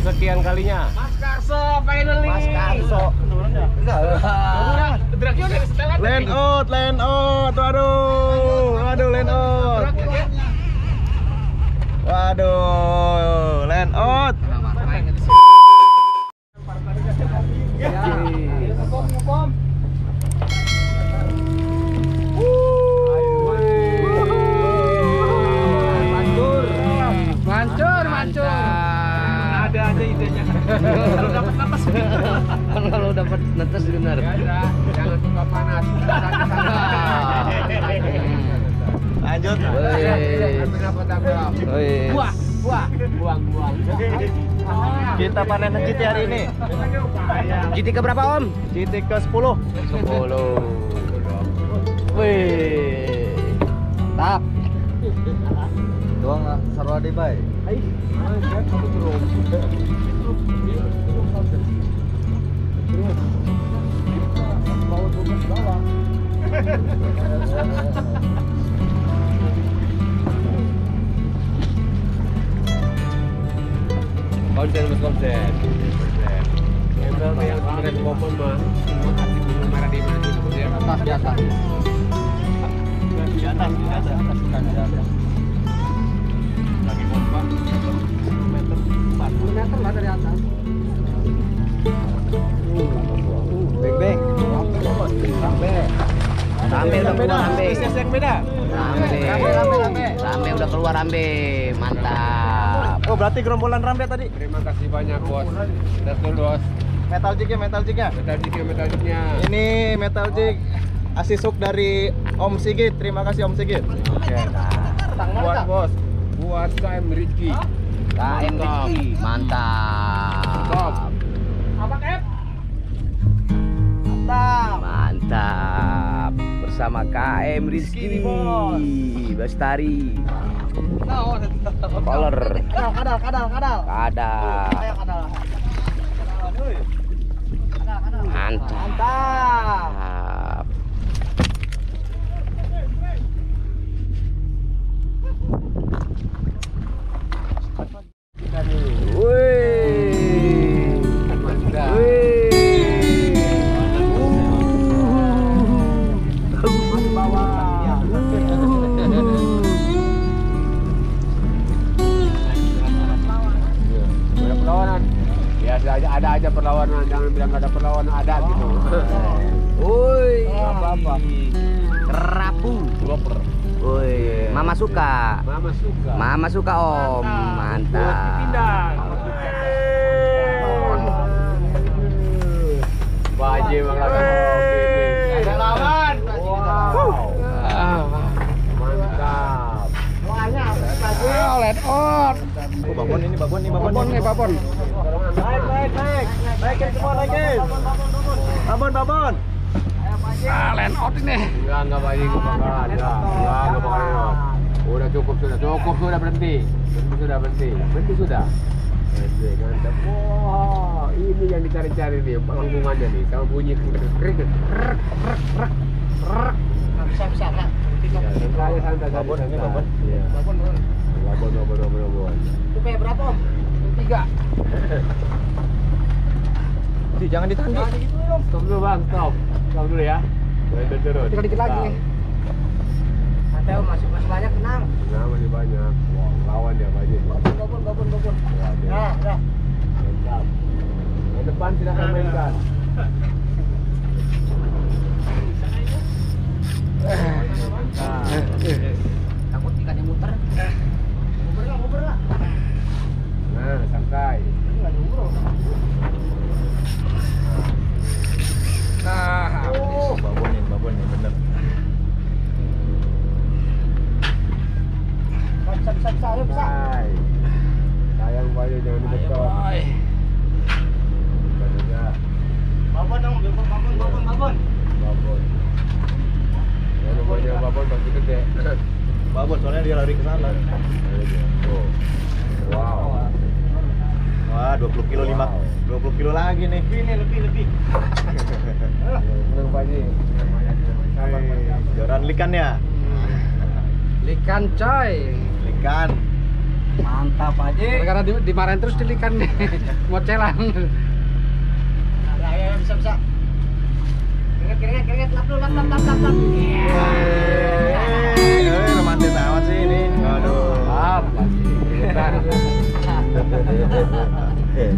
kesekian kalinya. Mas Karso finally. Mas Karso. Land out, waduh, land out. Waduh, land out. Mancur. Ada aja idenya. Kalau dapat napas. Kalau dapat netes benar. Jangan suka panas. Lanjut. Buang. Kita panen GT hari ini. GT ke berapa Om? GT ke 10. 10. Wih. Tap. Doang sarwadi bay. Konsen. Embel yang kemarin popon mah, kasih bunga merah di mana dulu ya? Di atas. Lagi pompa. Meter 40 meter lah dari atas. Beng. Rambe udah keluar Rambe. Yang beda. Rambe udah keluar Rambe. Mantap. Oh, berarti gerombolan Rambe tadi. Terima kasih banyak bos. Betul bos. Metal jignya. Metalnya. Ini metal jig asisuk dari Om Sigit. Terima kasih Om Sigit. Oke. Buat bos. Buat KM Rizky. KM Rizky. Mantap. Top. Mantap. Bersama KM Rizky Bestari. Color. Kadal. Kadal. Mantap. Wih. Mantap. Perlawanan. Biasa aja, ada aja perlawanan, jangan bilang gak ada perlawanan, ada gitu. Woi. Apa-apa. Kerapu. Loper. Woi. Mama suka. Mama suka. Om. Mantap. Baje banget. Ada lawan. Wow. Mantap. Let out. Oh, babon nih, babon. Naikin semua, naikin. Babon. Let out ini. Enggak baje kebakaran. Enggak bakaran. Udah cukup sudah berhenti. Berhenti sudah. Mantap. Wah, ini yang dicari-cari nih, lengkungannya nih, sama bunyi krik. Bisa Kak. Santai. Babon ini, babon. Iya. Babon. Itu kayak berapa Om? 3. Jangan ditandi. Stop dulu bang, stop dulu ya. Turun. Dikit lagi nih. Santai Om, masih banyak, tenang. Masih banyak. Wah, lawan dia banyak. Babon. Nah, udah. Mantap. Ke depan silakan mainkan. Takut ikannya muter. Ngobrol lah. Nah, santai. Nah, Babon nih, bener. Bisa. santai. Sayang banyak jangan dibetot. Babon dong, babon. Babon. Yang namanya babon pasti gede. Babon soalnya dia lari ke sana. Oh. Wow. Wah, 20 kilo 20 kilo lagi nih. Lebih. Senang Paji. Joran likan ya? Likan coy. Likan. Mantap aja. Karena dimarahin terus dilikan nih. Mocelan. Ayo bisa. Keringet, lap. Romantis amat sih ini. Aduh.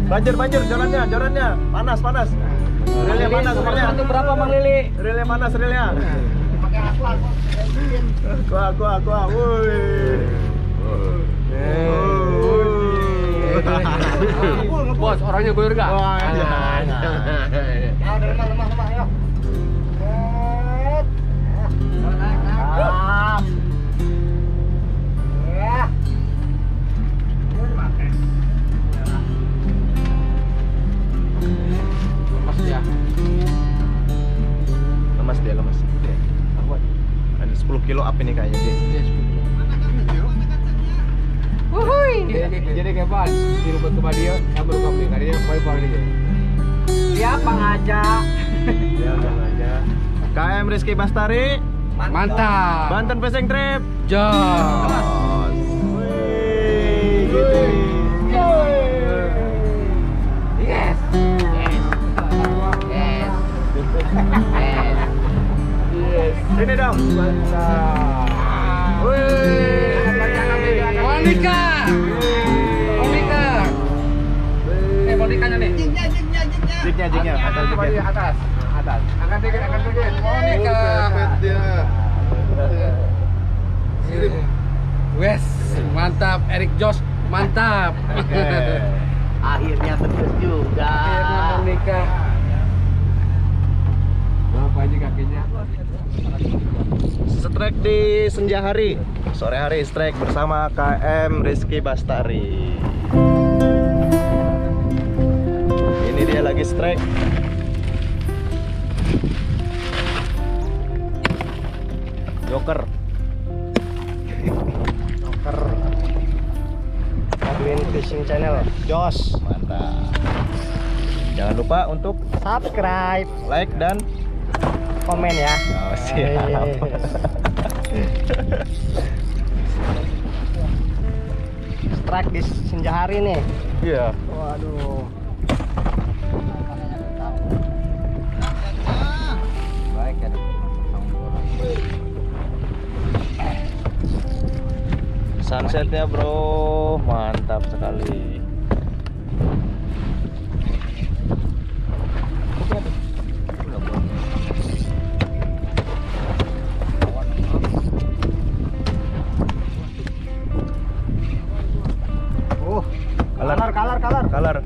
Banjir jalannya. Panas. Relnya panas sebenarnya. Satu berapa Bang Lili? Relnya panas relnya. Pakai Kuah. Woi. Bos, orangnya goyor gak? Wah, iya. Ya udah lemah ya. Lemas dia. Ada 10 kilo up ini kayaknya dia. Jadi kayak apa? Dirubah ke dia, kamu rukam nih. Kalian poin dia. Siapa ngajak? Ya udah aja. KM Rizky Bastari. Mantap. Banten Fishing Trip. Jos. Wih, gitu. Yes. Sini dong. Mantap. Monika. Monikanya nih. Jignya. Atas. Angkat dikit. Monika. Wes, mantap. Erik Jos, mantap. Akhirnya tembus juga. Akhirnya Monika. Berapa aja kakinya? Strike di senja hari, sore hari strike bersama KM Rizky Bastari. Ini dia lagi strike. Joker. Admin Fishing Channel. Jos, mantap. Jangan lupa untuk Subscribe, like dan komen ya. oh, siap. Strike di senja hari nih. Iya. Waduh. Baik ya. Sunsetnya bro, mantap sekali.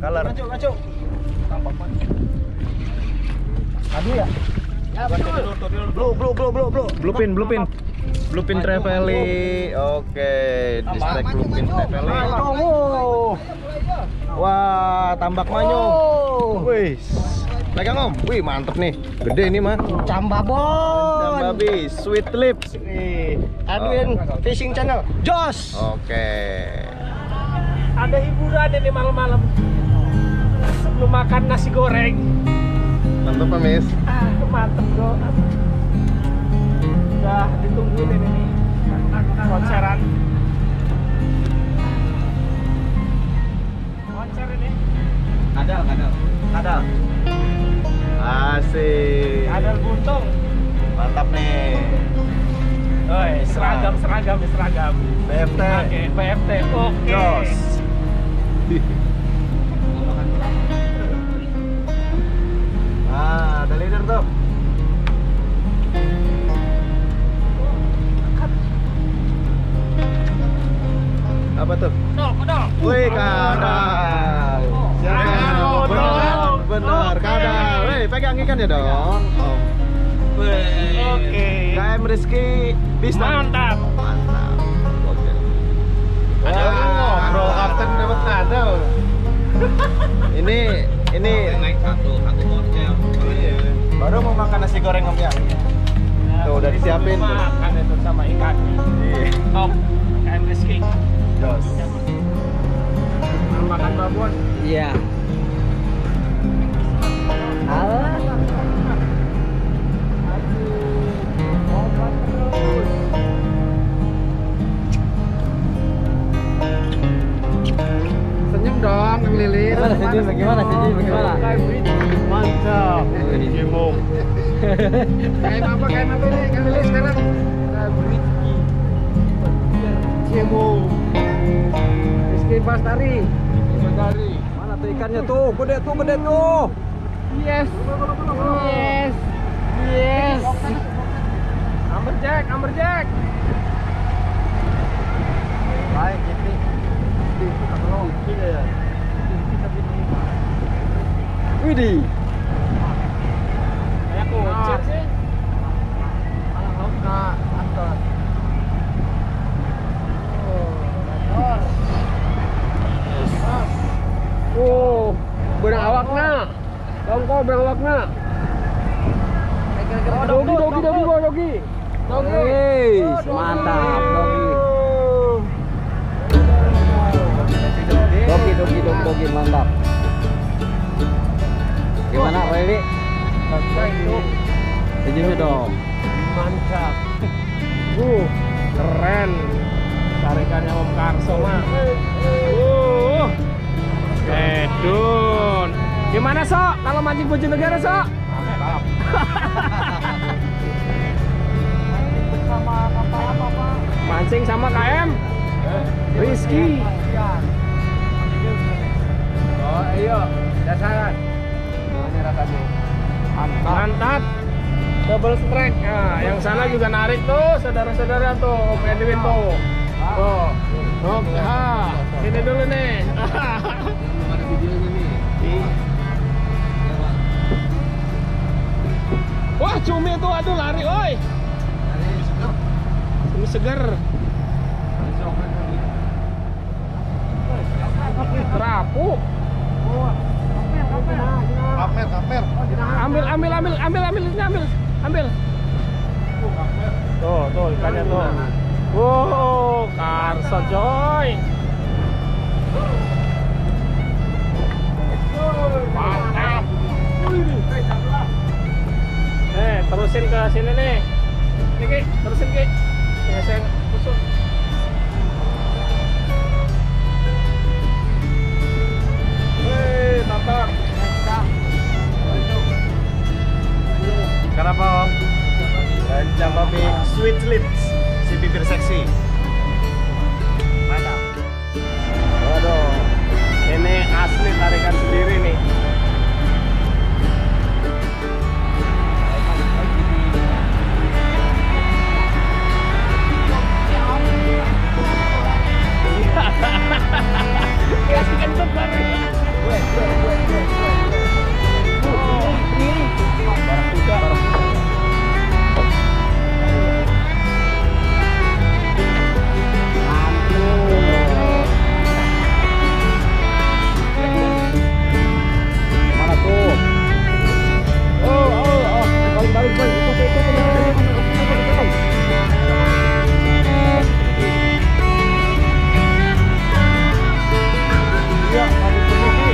Kalar. Ngacu. Aduh ya. Ya betul. Bluepin Trevally. Oke, distrek Bluepin Trevally. Wah, tambak manyung. Wih. Pegang Om. Wih, mantep nih. Gede ini mah. Cambabon. Cambabi, Sweet Lips. Admin Fishing Channel. Jos. Oke. Ada hiburan ini malam-malam. Sebelum makan nasi goreng. Mantep Pemis. Mantep bro. Udah ditungguin ini konseran. Konser ini. Kadal. Asik. Ada buntung. Mantap nih. Oi, seragam. BFT. Oke, BFT. Oke. Jos. Nah, ada leader tuh. Apa tuh? Kodok. Wih, kadal. Benar, kadal. Wih, pegang ikannya dong. Oke. KM Rizky Bastari. Mantap. Oke. Bro, kapten dapat kadal. Ini Naik satu botnya. baru mau makan nasi goreng Om ya. Tuh udah disiapin tuh. Makan itu sama ikannya. Iya. Top. KM Rizky. Jos. Makan babon. Iya. Alah. Jadi bagaimana? Mantap. Cemong. Kayak apa nih? Kan lihat sekarang. Cemong. Rizky Bastari. Mana tuh ikannya tuh? Gede tuh. Yes. Amberjack. Baik, jadi Widih. Kayak kucing sih. Oh, berawakna. Tongko berawakna. Dogi. Mantap, Dogi, mantap. Gimana, Pak Eli? Setuju dong. Mantap. Keren. Tarikannya Om Karso mah. Edun. Gimana, Sok? Kalau mancing Bojonegoro, Sok? Mancing sama KM Rizky. Oh iya, dasaran. Ini rasanya mantap. Double strike. Nah, yang sana juga narik tuh, saudara-saudara tuh, Om Edwin tuh. Tuh. Sini dulu nih. Ada videonya nih. Wah, cumi tuh, aduh lari, oi. Cumi seger. Terapu. Kaper. Ambil. Tuh ikannya tuh. Wow, Karso coy. Mantap. Terusin ke sini nih. Ini Ki, terusin Ki. Ya saya tusuk. Tatar. Kenapa, Om? Dan Jambabi Sweet Lips, si bibir seksi. Mantap. Waduh, ini asli tarikan sendiri nih. Kasih kentut baru. Mana tuh? Balik. Ya, habis pergi.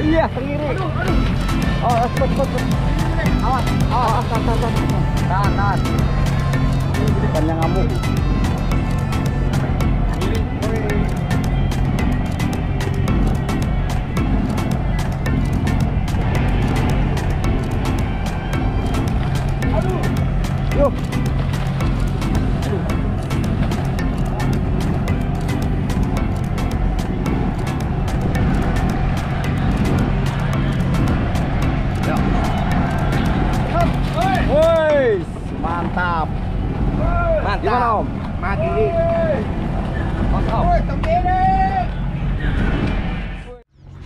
Iya, kiri. Oh, stop. Awas, tahan. Ikannya ngamuk. Yuk. Woi, mantap. Gimana, Om? Mati.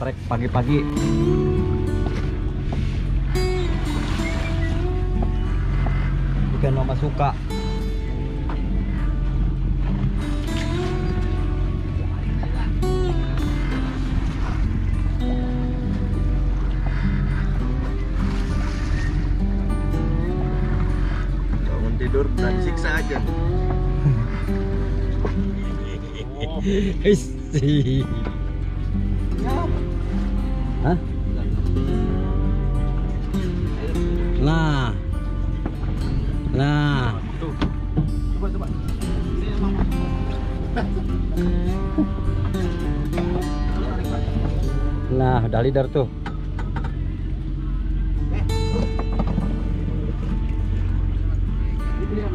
Trek pagi-pagi. Ikan Mama suka. Bangun tidur dan siksa aja. Isi. Hah? Nah. Nah. Coba. Nah, udah leader tuh.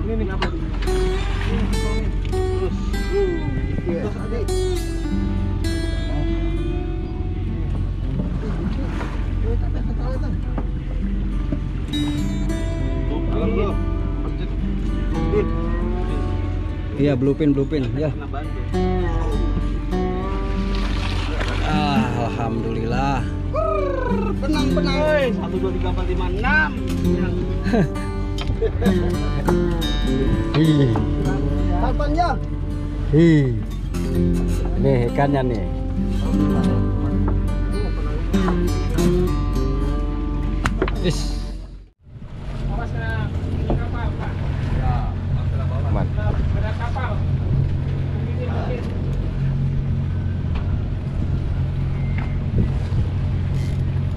Ini apa? Iya, bluepin ya. Alhamdulillah. Tenang. 1 2 3 4 5 6. Ih. Kapannya? Ih. Nih ikannya nih. Is. Awas kena kapal, Pak. Aman. Kena kapal.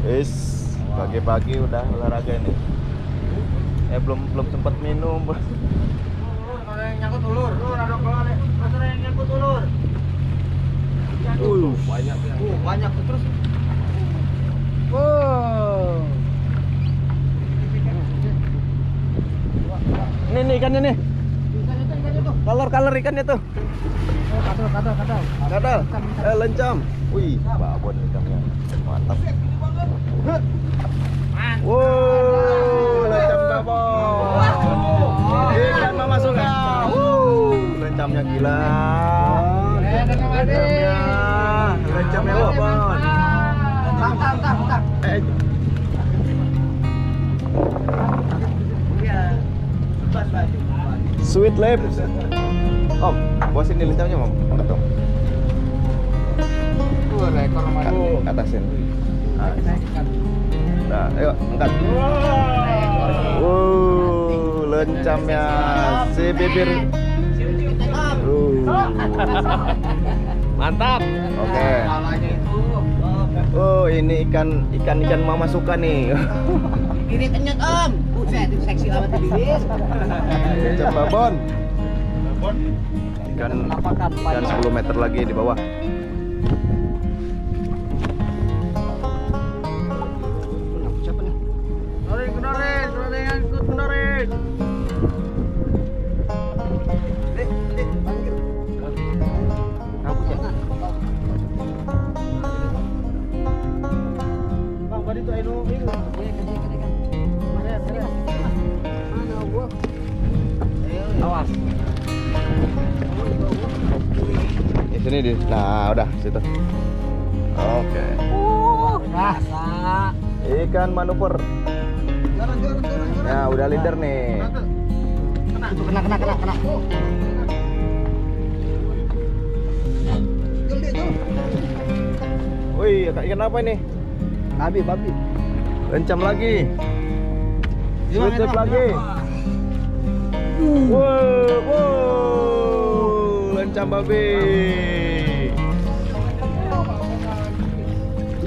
Is pagi-pagi udah olahraga ini. Belum sempat minum. Ada yang nyangkut ulur. Ada keluar. Ada yang nyangkut ulur. Banyak ya. Banyak terus. Wow. Ini ikannya nih. Color ikannya tuh. Kadal. Lencam. Wih, babon ikannya. Mantap. Wow, lencam babon. Ikan mama suka. Lencamnya gila. Lencamnya babon. Tang. Sweet lips. Om, bawa sini lencamnya, Om. Angkat dong. Ada ekor sama tuh. Atasin. Nah, ayo angkat. Lencamnya si bibir. Mantap. Oke. Ini ikan mama suka nih. Ini kenyot om. Buset, itu seksi amat bibir. Lencam babon. Ikan 10 meter lagi di bawah. Awas. Di sini nah udah situ. Oke. Rasa. Ikan manuver. Ya udah leader nih. Kena. Wih, ikan apa ini? Babi. Lencam lagi. Sweet lagi. Wow, lencam babi.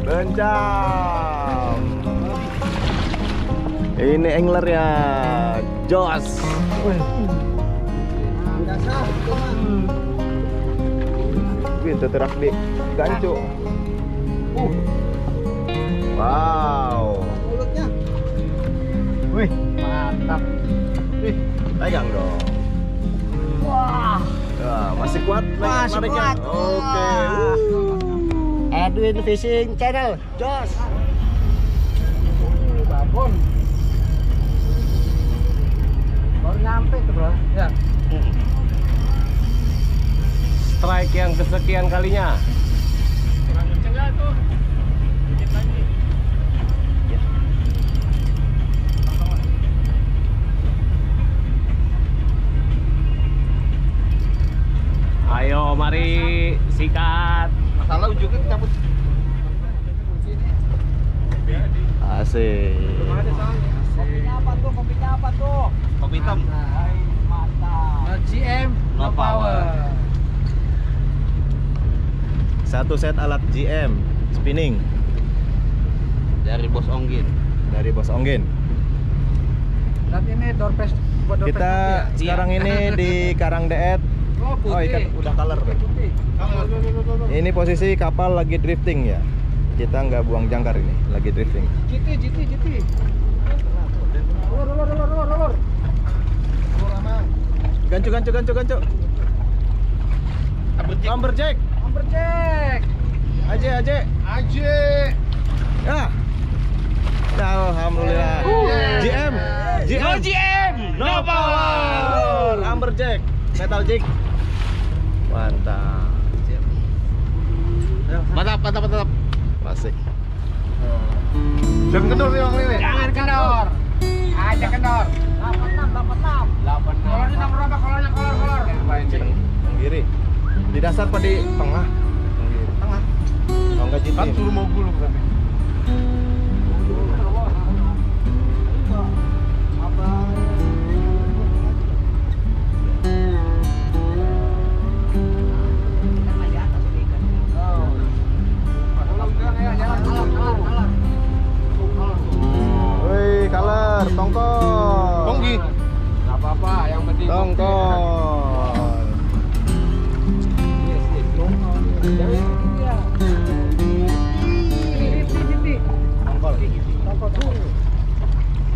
Lencam. Ini anglernya, Jos. Pintu terak di gancu. Wow. Mulutnya. Wih, Mantap. wih, pegang dong. Wah. Nah, masih kuat Masih nariknya? kuat. Oke. Edwin Fishing Channel. Jos. Babon. Baru nyampe tuh, Bro. Ya. Strike yang kesekian kalinya. Kurang kenceng nggak tuh? Dikit lagi. Ayo, mari sikat. Masalah ujungnya cabut. Asik. Kopinya apa tuh? Kopi hitam. Mantap. No GM, no power. 1 set alat GM spinning Dari Bos Onggin. dari Bos Onggin. Dan ini door prize buat door Kita prize sekarang ini di Karangdeet. Oh, Oh, ikan udah color. Ini posisi kapal lagi drifting ya. Kita nggak buang jangkar ini, lagi drifting. GT. Lor. Gancu. Lumberjack. Aje. Ya. Alhamdulillah. GM. No power. Lumberjack. Metal jig. Mantap. Mantap. Klasik. Jangan kendor nih Bang Lili. Jangan kendor. Aja kendor. 86. Kolornya nomor berapa? Kolor. Yang kiri. Di dasar apa di tengah? Tengah. Oh, enggak GT. Kan suruh mau gulung kan. Wih, color, tongkol. Tonggi. Nggak apa-apa, yang penting Tongkol.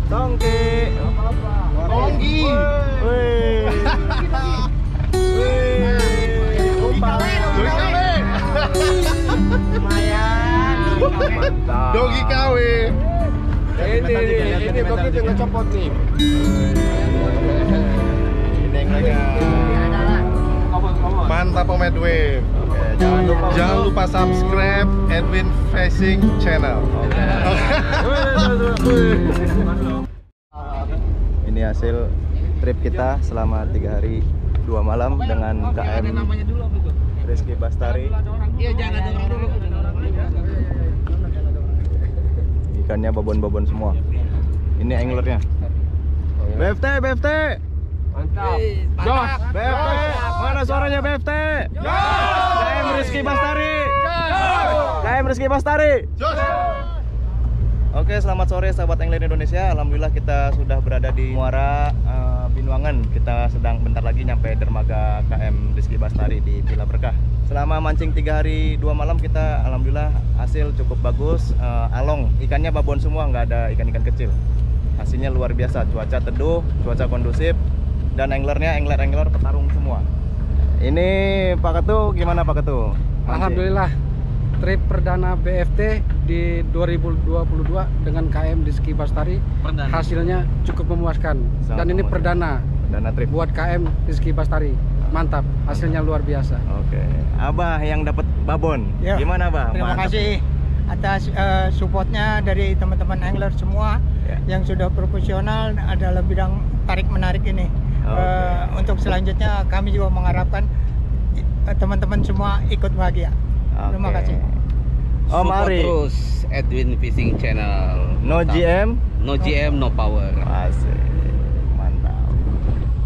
Tongki. Tonggi. Wih. Umpan. Mantap. Dogi KW. ini begitu ngecopot nih. Ini yang lagi. Mantap Om Edwin. Jangan lupa subscribe Edwin Fishing Channel. Ini hasil trip kita selama 3 hari 2 malam dengan KM Rizky Bastari. Iya, jangan ada orang dulu. Ikannya babon-babon semua. Ini anglernya. BFT. Mantap. Jos. BFT. Mana suaranya BFT? KM Rizky Bastari. KM Rizky Bastari. Oke, selamat sore sahabat angler Indonesia. Alhamdulillah kita sudah berada di Muara Binuangan. Kita sedang bentar lagi nyampe dermaga KM Rizky Bastari di Villa Berkah. Selama mancing 3 hari 2 malam kita alhamdulillah hasil cukup bagus. Along, ikannya babon semua, nggak ada ikan-ikan kecil. Hasilnya luar biasa, cuaca teduh, cuaca kondusif, dan anglernya angler petarung semua. Ini Pak Ketu, gimana Pak Ketu? Mancing. Alhamdulillah, trip perdana BFT di 2022 dengan KM Rizky Bastari hasilnya cukup memuaskan. Sangat Dan ini memuaskan. perdana trip. buat KM Rizky Bastari. Mantap, hasilnya luar biasa. Oke, Abah yang dapat babon. Ya, Gimana Abah? Terima Mantap. kasih atas supportnya dari teman-teman angler semua Ya. yang sudah profesional dalam bidang tarik menarik ini. Oke. Untuk selanjutnya kami juga mengharapkan teman-teman semua ikut bahagia. Terima Oke. kasih. Om Support Ari. terus Edwin Fishing Channel. No Mantap. GM. No GM, no power. Asik. Mantap.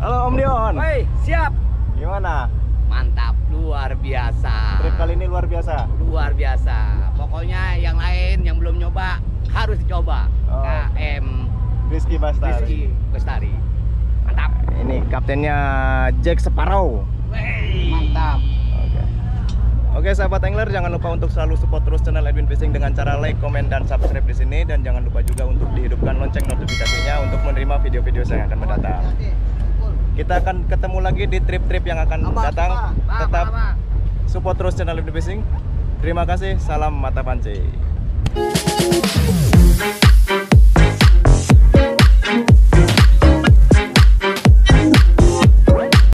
Halo Om Dion. Hei, siap. Gimana? Mantap, luar biasa. Trip kali ini luar biasa. Luar biasa. Pokoknya yang lain yang belum nyoba harus dicoba. Oh. KM Rizky Bastari. Rizky Bastari. Mantap. Ini kaptennya Jack Sparrow. Mantap. Oke sahabat angler, jangan lupa untuk selalu support terus channel Edwin Fishing dengan cara like, komen, dan subscribe di sini, dan jangan lupa juga untuk dihidupkan lonceng notifikasinya untuk menerima video-video saya yang akan mendatang. Kita akan ketemu lagi di trip-trip yang akan datang. Tetap support terus channel Edwin Fishing. Terima kasih, salam mata pancing.